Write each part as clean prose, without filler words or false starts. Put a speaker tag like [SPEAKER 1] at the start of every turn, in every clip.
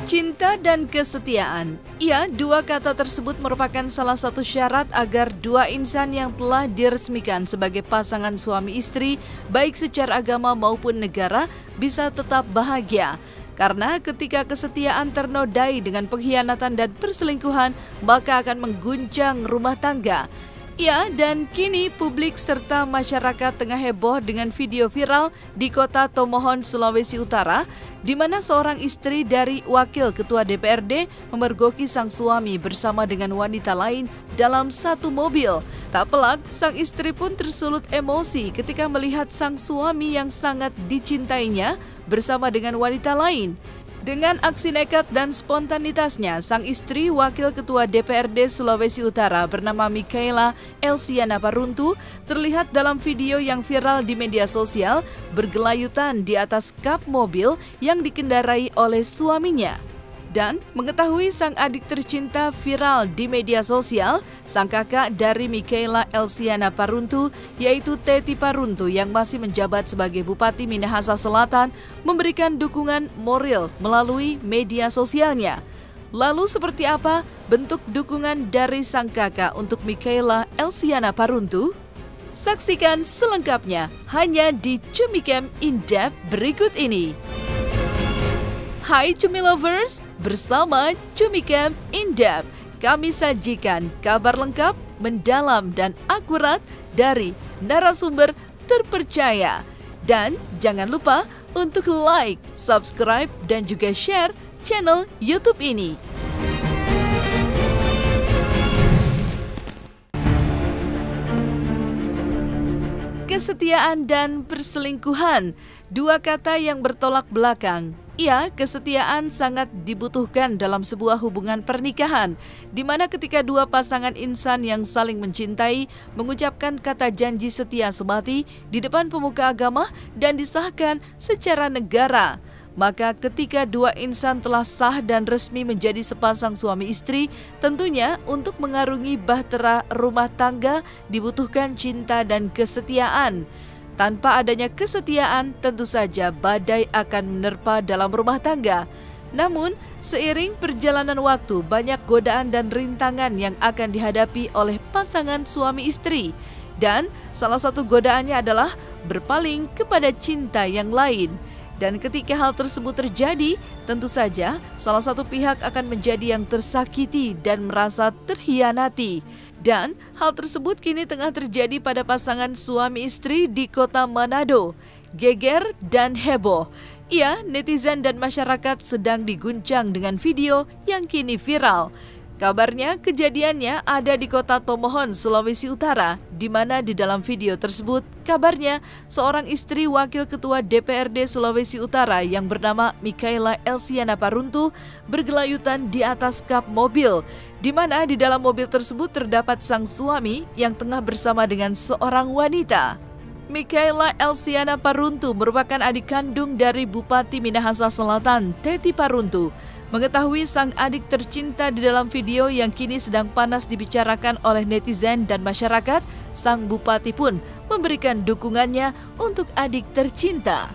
[SPEAKER 1] Cinta dan kesetiaan. Ya, dua kata tersebut merupakan salah satu syarat agar dua insan yang telah diresmikan sebagai pasangan suami istri, baik secara agama maupun negara, bisa tetap bahagia. Karena ketika kesetiaan ternodai dengan pengkhianatan dan perselingkuhan, maka akan mengguncang rumah tangga. Ya, dan kini publik serta masyarakat tengah heboh dengan video viral di kota Tomohon, Sulawesi Utara, di mana seorang istri dari wakil ketua DPRD memergoki sang suami bersama dengan wanita lain dalam satu mobil. Tak pelak, sang istri pun tersulut emosi ketika melihat sang suami yang sangat dicintainya bersama dengan wanita lain. Dengan aksi nekat dan spontanitasnya, sang istri wakil ketua DPRD Sulawesi Utara bernama Mikaela Elsiana Paruntu terlihat dalam video yang viral di media sosial bergelayutan di atas kap mobil yang dikendarai oleh suaminya. Dan mengetahui sang adik tercinta viral di media sosial, sang kakak dari Mikaela Elsiana Paruntu, yaitu Teti Paruntu yang masih menjabat sebagai Bupati Minahasa Selatan, memberikan dukungan moral melalui media sosialnya. Lalu seperti apa bentuk dukungan dari sang kakak untuk Mikaela Elsiana Paruntu? Saksikan selengkapnya hanya di Cumicam In-Depth berikut ini. Hai Cumi Lovers, bersama Cumicam In-Depth, kami sajikan kabar lengkap, mendalam dan akurat dari narasumber terpercaya. Dan jangan lupa untuk like, subscribe, dan juga share channel YouTube ini. Kesetiaan dan perselingkuhan, dua kata yang bertolak belakang. Ya, kesetiaan sangat dibutuhkan dalam sebuah hubungan pernikahan, di mana ketika dua pasangan insan yang saling mencintai mengucapkan kata janji setia semati di depan pemuka agama dan disahkan secara negara. Maka ketika dua insan telah sah dan resmi menjadi sepasang suami istri, tentunya untuk mengarungi bahtera rumah tangga dibutuhkan cinta dan kesetiaan. Tanpa adanya kesetiaan, tentu saja badai akan menerpa dalam rumah tangga. Namun, seiring perjalanan waktu, banyak godaan dan rintangan yang akan dihadapi oleh pasangan suami istri. Dan salah satu godaannya adalah berpaling kepada cinta yang lain. Dan ketika hal tersebut terjadi, tentu saja salah satu pihak akan menjadi yang tersakiti dan merasa terhianati. Dan hal tersebut kini tengah terjadi pada pasangan suami istri di kota Manado. Geger dan heboh. Ya, netizen dan masyarakat sedang diguncang dengan video yang kini viral. Kabarnya kejadiannya ada di kota Tomohon, Sulawesi Utara, di mana di dalam video tersebut kabarnya seorang istri wakil ketua DPRD Sulawesi Utara yang bernama Mikaela Elsiana Paruntu bergelayutan di atas kap mobil, di mana di dalam mobil tersebut terdapat sang suami yang tengah bersama dengan seorang wanita. Mikaela Elsiana Paruntu merupakan adik kandung dari Bupati Minahasa Selatan, Teti Paruntu. Mengetahui sang adik tercinta di dalam video yang kini sedang panas dibicarakan oleh netizen dan masyarakat, sang bupati pun memberikan dukungannya untuk adik tercinta.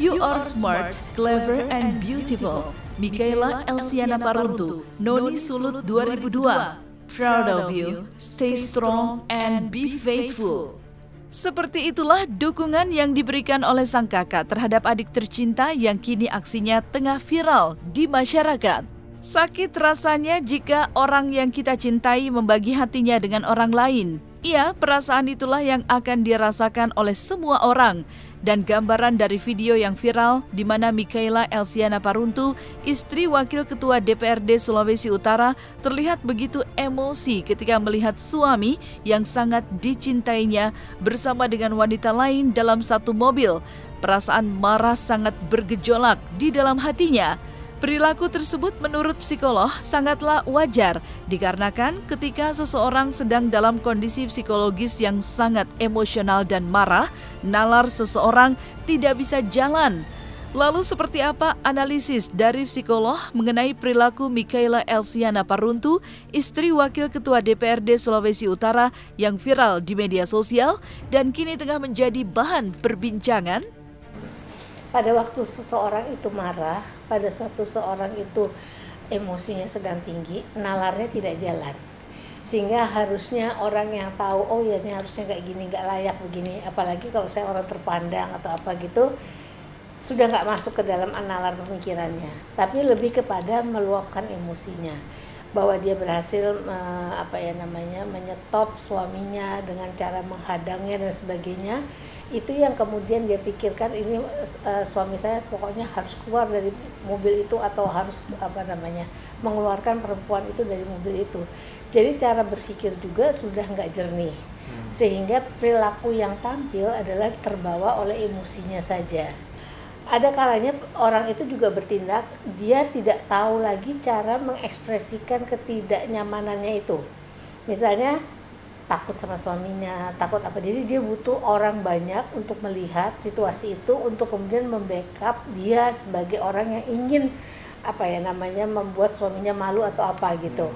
[SPEAKER 1] You are smart, clever, and beautiful. Mikaela Elsiana Paruntu, Noni Sulut 2002. Proud of you. Stay strong and be faithful. Seperti itulah dukungan yang diberikan oleh sang kakak terhadap adik tercinta yang kini aksinya tengah viral di masyarakat. Sakit rasanya jika orang yang kita cintai membagi hatinya dengan orang lain. Ya, perasaan itulah yang akan dirasakan oleh semua orang. Dan gambaran dari video yang viral di mana Mikaela Elsiana Paruntu, istri wakil ketua DPRD Sulawesi Utara, terlihat begitu emosi ketika melihat suami yang sangat dicintainya bersama dengan wanita lain dalam satu mobil. Perasaan marah sangat bergejolak di dalam hatinya. Perilaku tersebut menurut psikolog sangatlah wajar dikarenakan ketika seseorang sedang dalam kondisi psikologis yang sangat emosional dan marah, nalar seseorang tidak bisa jalan. Lalu seperti apa analisis dari psikolog mengenai perilaku Mikaela Elsiana Paruntu, istri wakil ketua DPRD Sulawesi Utara yang viral di media sosial dan kini tengah menjadi bahan perbincangan?
[SPEAKER 2] Pada waktu seseorang itu marah, pada suatu seorang itu emosinya sedang tinggi, nalarnya tidak jalan. Sehingga harusnya orang yang tahu, oh ya ini harusnya kayak gini, nggak layak begini. Apalagi kalau saya orang terpandang atau apa gitu, sudah nggak masuk ke dalam nalar pemikirannya. Tapi lebih kepada meluapkan emosinya. Bahwa dia berhasil menyetop suaminya dengan cara menghadangnya dan sebagainya. Itu yang kemudian dia pikirkan, ini suami saya pokoknya harus keluar dari mobil itu atau harus mengeluarkan perempuan itu dari mobil itu. Jadi cara berpikir juga sudah nggak jernih, sehingga perilaku yang tampil adalah terbawa oleh emosinya saja. Ada kalanya orang itu juga bertindak, dia tidak tahu lagi cara mengekspresikan ketidaknyamanannya itu. Misalnya takut sama suaminya, takut apa, jadi dia butuh orang banyak untuk melihat situasi itu, untuk kemudian membackup dia sebagai orang yang ingin membuat suaminya malu atau apa gitu.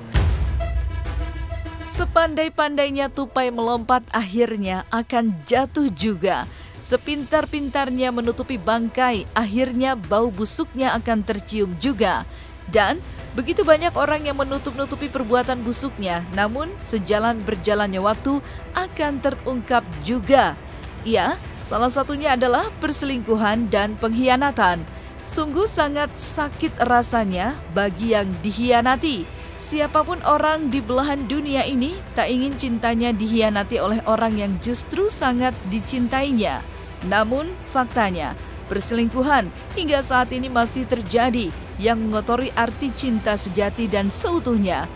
[SPEAKER 1] Sepandai-pandainya tupai melompat akhirnya akan jatuh juga. Sepintar-pintarnya menutupi bangkai, akhirnya bau busuknya akan tercium juga. Dan begitu banyak orang yang menutup-nutupi perbuatan busuknya, namun sejalan berjalannya waktu akan terungkap juga. Ya, salah satunya adalah perselingkuhan dan pengkhianatan. Sungguh sangat sakit rasanya bagi yang dikhianati. Siapapun orang di belahan dunia ini tak ingin cintanya dikhianati oleh orang yang justru sangat dicintainya. Namun faktanya, perselingkuhan hingga saat ini masih terjadi yang mengotori arti cinta sejati dan seutuhnya.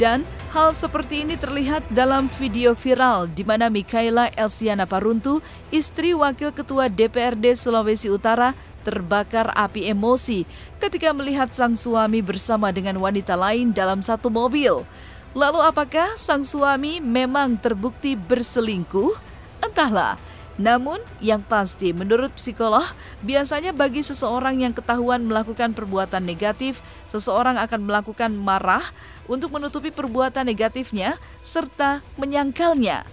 [SPEAKER 1] Dan hal seperti ini terlihat dalam video viral di mana Mikaela Elsiana Paruntu, istri Wakil Ketua DPRD Sulawesi Utara, terbakar api emosi ketika melihat sang suami bersama dengan wanita lain dalam satu mobil. Lalu apakah sang suami memang terbukti berselingkuh? Entahlah. Namun yang pasti menurut psikolog, biasanya bagi seseorang yang ketahuan melakukan perbuatan negatif, seseorang akan melakukan marah untuk menutupi perbuatan negatifnya serta menyangkalnya.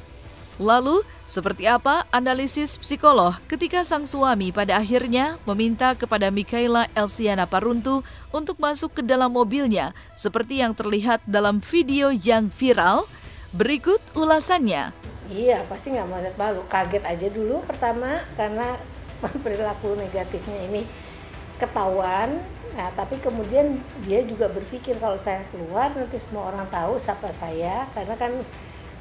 [SPEAKER 1] Lalu, seperti apa analisis psikolog ketika sang suami pada akhirnya meminta kepada Mikaela Elsiana Paruntu untuk masuk ke dalam mobilnya seperti yang terlihat dalam video yang viral? Berikut ulasannya.
[SPEAKER 2] Iya, pasti nggak mau lihat malu, kaget aja dulu pertama karena perilaku negatifnya ini ketahuan. Nah, tapi kemudian dia juga berpikir kalau saya keluar nanti semua orang tahu siapa saya, karena kan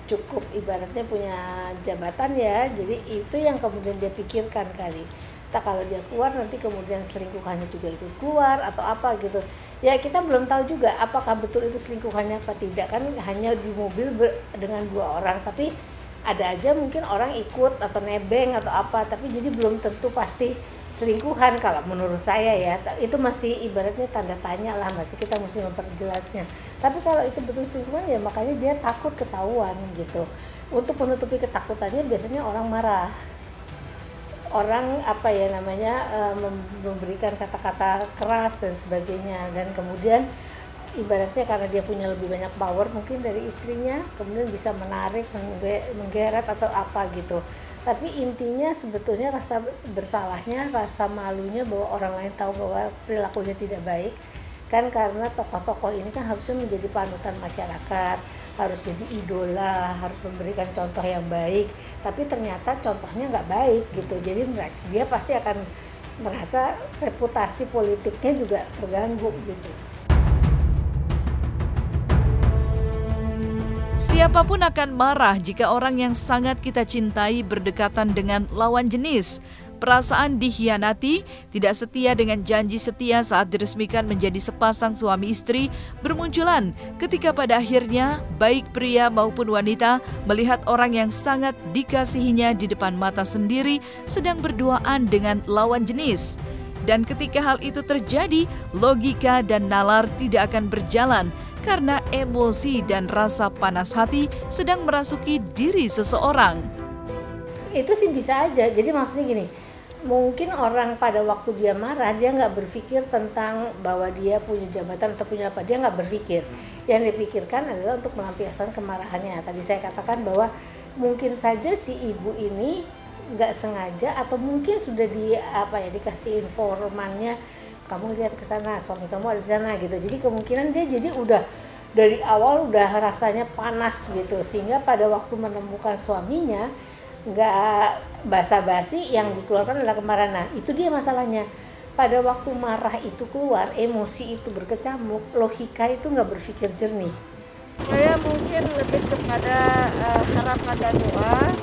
[SPEAKER 2] cukup ibaratnya punya jabatan ya, jadi itu yang kemudian dia pikirkan kali. Tak kalau dia keluar nanti kemudian selingkuhannya juga ikut keluar atau apa gitu. Ya kita belum tahu juga apakah betul itu selingkuhannya apa tidak, kan hanya di mobil dengan 2 orang, tapi ada aja mungkin orang ikut atau nebeng atau apa, tapi jadi belum tentu pasti selingkuhan kalau menurut saya ya. Itu masih ibaratnya tanda tanya lah, masih kita mesti memperjelasnya. Tapi kalau itu betul selingkuhan ya makanya dia takut ketahuan gitu. Untuk menutupi ketakutannya biasanya orang marah, orang memberikan kata-kata keras dan sebagainya, dan kemudian ibaratnya karena dia punya lebih banyak power mungkin dari istrinya, kemudian bisa menarik, menggeret atau apa gitu. Tapi intinya sebetulnya rasa bersalahnya, rasa malunya bahwa orang lain tahu bahwa perilakunya tidak baik. Kan karena tokoh-tokoh ini kan harusnya menjadi panutan masyarakat, harus jadi idola, harus memberikan contoh yang baik. Tapi ternyata contohnya nggak baik gitu. Jadi dia pasti akan merasa reputasi politiknya juga terganggu gitu.
[SPEAKER 1] Siapapun akan marah jika orang yang sangat kita cintai berdekatan dengan lawan jenis. Perasaan dikhianati, tidak setia dengan janji setia saat diresmikan menjadi sepasang suami istri bermunculan ketika pada akhirnya baik pria maupun wanita melihat orang yang sangat dikasihinya di depan mata sendiri sedang berduaan dengan lawan jenis. Dan ketika hal itu terjadi, logika dan nalar tidak akan berjalan karena emosi dan rasa panas hati sedang merasuki diri seseorang.
[SPEAKER 2] Itu sih bisa aja, jadi maksudnya gini, mungkin orang pada waktu dia marah, dia nggak berpikir tentang bahwa dia punya jabatan atau punya apa, dia nggak berpikir. Yang dipikirkan adalah untuk melampiaskan kemarahannya. Tadi saya katakan bahwa mungkin saja si ibu ini nggak sengaja atau mungkin sudah dikasih informannya kamu lihat ke sana, suami kamu ada di sana gitu. Jadi kemungkinan dia jadi udah dari awal udah rasanya panas gitu, sehingga pada waktu menemukan suaminya nggak basa-basi, yang dikeluarkan adalah kemarahan. Nah itu dia masalahnya, pada waktu marah itu keluar, emosi itu berkecamuk, logika itu nggak berpikir jernih.
[SPEAKER 3] Saya mungkin lebih kepada harapan dan doa,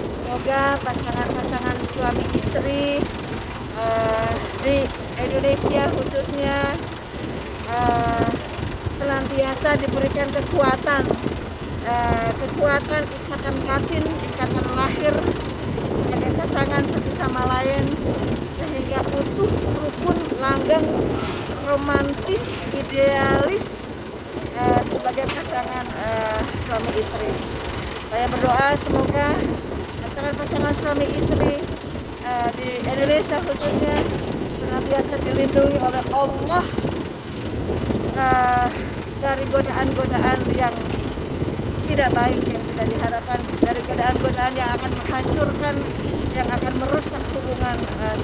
[SPEAKER 3] semoga pasangan-pasangan suami istri di Indonesia khususnya senantiasa diberikan kekuatan ikatan batin, ikatan lahir sebagai pasangan satu sama lain, sehingga utuh, rukun, langgeng, romantis, idealis sebagai pasangan suami istri. Saya berdoa semoga pasangan-pasangan suami istri di Indonesia khususnya senantiasa dilindungi oleh Allah dari godaan-godaan yang tidak baik, yang tidak diharapkan, dari godaan-godaan yang akan menghancurkan, yang akan merusak hubungan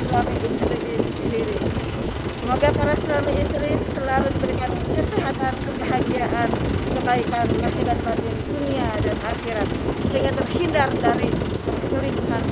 [SPEAKER 3] suami istri itu sendiri. Semoga para suami istri selalu diberikan kesehatan, kebahagiaan, kebaikan lahir dan batin, dunia dan akhirat, sehingga terhindar dari perselingkuhan.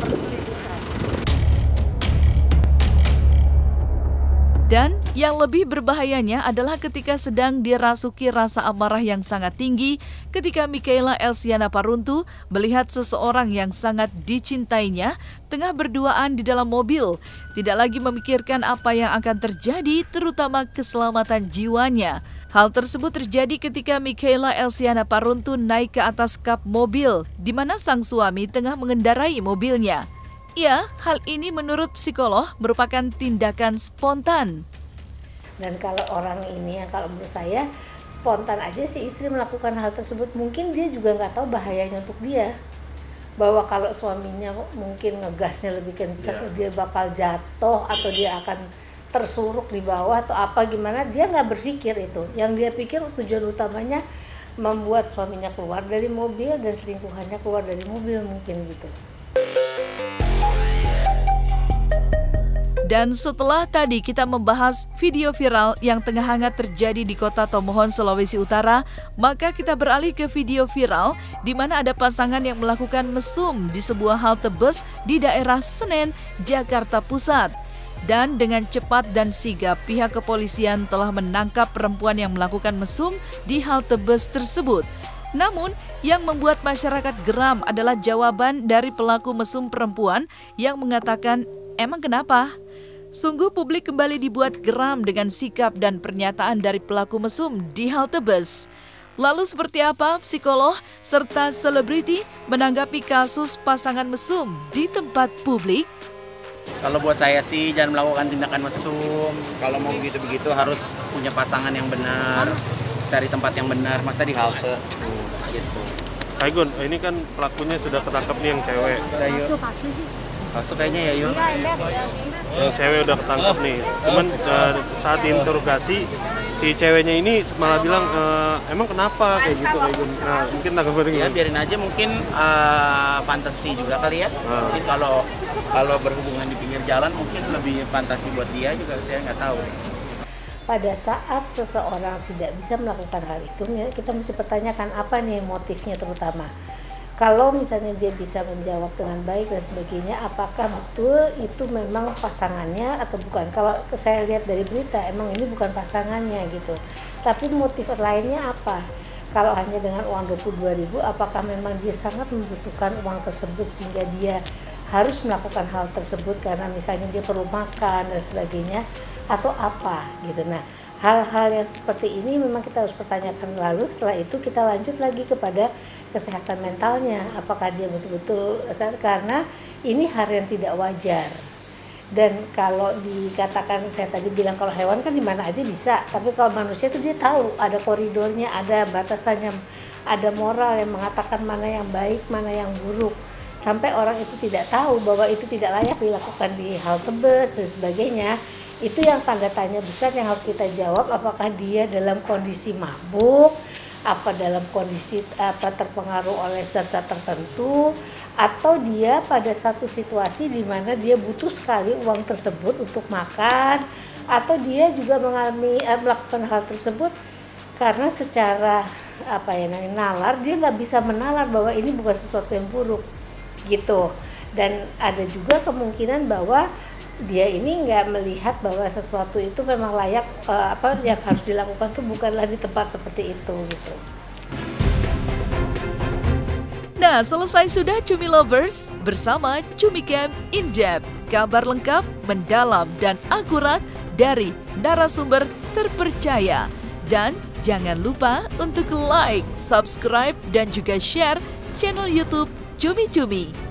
[SPEAKER 1] Dan yang lebih berbahayanya adalah ketika sedang dirasuki rasa amarah yang sangat tinggi, ketika Michaela Elsiana Paruntu melihat seseorang yang sangat dicintainya tengah berduaan di dalam mobil, tidak lagi memikirkan apa yang akan terjadi, terutama keselamatan jiwanya. Hal tersebut terjadi ketika Michaela Elsiana Paruntu naik ke atas kap mobil, di mana sang suami tengah mengendarai mobilnya. Ya, hal ini menurut psikolog merupakan tindakan spontan.
[SPEAKER 2] Dan kalau orang ini, kalau menurut saya spontan aja si istri melakukan hal tersebut, mungkin dia juga nggak tahu bahayanya untuk dia. Bahwa kalau suaminya mungkin ngegasnya lebih kencang, dia bakal jatuh atau dia akan tersuruk di bawah atau apa gimana, dia nggak berpikir itu. Yang dia pikir tujuan utamanya membuat suaminya keluar dari mobil dan selingkuhannya keluar dari mobil mungkin gitu.
[SPEAKER 1] Dan setelah tadi kita membahas video viral yang tengah hangat terjadi di kota Tomohon, Sulawesi Utara, maka kita beralih ke video viral di mana ada pasangan yang melakukan mesum di sebuah halte bus di daerah Senen, Jakarta Pusat. Dan dengan cepat dan sigap, pihak kepolisian telah menangkap perempuan yang melakukan mesum di halte bus tersebut. Namun, yang membuat masyarakat geram adalah jawaban dari pelaku mesum perempuan yang mengatakan, "Emang kenapa?" Sungguh publik kembali dibuat geram dengan sikap dan pernyataan dari pelaku mesum di halte bus. Lalu seperti apa psikolog serta selebriti menanggapi kasus pasangan mesum di tempat publik?
[SPEAKER 4] Kalau buat saya sih jangan melakukan tindakan mesum. Kalau mau begitu-begitu harus punya pasangan yang benar, cari tempat yang benar, masa di halte gitu.
[SPEAKER 5] Hai Gun, ini kan pelakunya sudah ketangkap nih yang cewek.
[SPEAKER 2] Masuk asli sih.
[SPEAKER 4] Masuk kayaknya ya Yul.
[SPEAKER 5] Yang cewek udah ketangkap nih. Cuman saat diinterogasi si ceweknya ini malah bilang emang kenapa kayak gitu kayak Gun. Nah, mungkin tanggapan
[SPEAKER 4] Ya biarin aja, mungkin fantasi juga kali ya. Mungkin kalau berhubungan di pinggir jalan mungkin lebih fantasi buat dia juga, saya nggak tahu.
[SPEAKER 2] Pada saat seseorang tidak bisa melakukan hal itu, kita mesti pertanyakan apa nih motifnya terutama. Kalau misalnya dia bisa menjawab dengan baik dan sebagainya, apakah betul itu memang pasangannya atau bukan? Kalau saya lihat dari berita, emang ini bukan pasangannya gitu. Tapi motif lainnya apa? Kalau hanya dengan uang 22.000, apakah memang dia sangat membutuhkan uang tersebut sehingga dia harus melakukan hal tersebut karena misalnya dia perlu makan dan sebagainya, atau apa gitu. Nah, hal-hal yang seperti ini memang kita harus pertanyakan. Lalu setelah itu kita lanjut lagi kepada kesehatan mentalnya, apakah dia betul-betul, karena ini hal yang tidak wajar. Dan kalau dikatakan, saya tadi bilang kalau hewan kan di mana aja bisa, tapi kalau manusia itu dia tahu ada koridornya, ada batasannya, ada moral yang mengatakan mana yang baik, mana yang buruk. Sampai orang itu tidak tahu bahwa itu tidak layak dilakukan di halte bus dan sebagainya. Itu yang tanda tanya besar yang harus kita jawab, apakah dia dalam kondisi mabuk, apa dalam kondisi terpengaruh oleh zat-zat tertentu, atau dia pada satu situasi di mana dia butuh sekali uang tersebut untuk makan atau dia juga melakukan hal tersebut karena secara nalar dia nggak bisa menalar bahwa ini bukan sesuatu yang buruk gitu. Dan ada juga kemungkinan bahwa dia ini nggak melihat bahwa sesuatu itu memang layak, yang harus dilakukan itu bukanlah di tempat seperti itu gitu.
[SPEAKER 1] Nah, selesai sudah Cumi Lovers bersama Cumi Camp In Depth. Kabar lengkap, mendalam, dan akurat dari narasumber terpercaya. Dan jangan lupa untuk like, subscribe, dan juga share channel YouTube Cumi Cumi.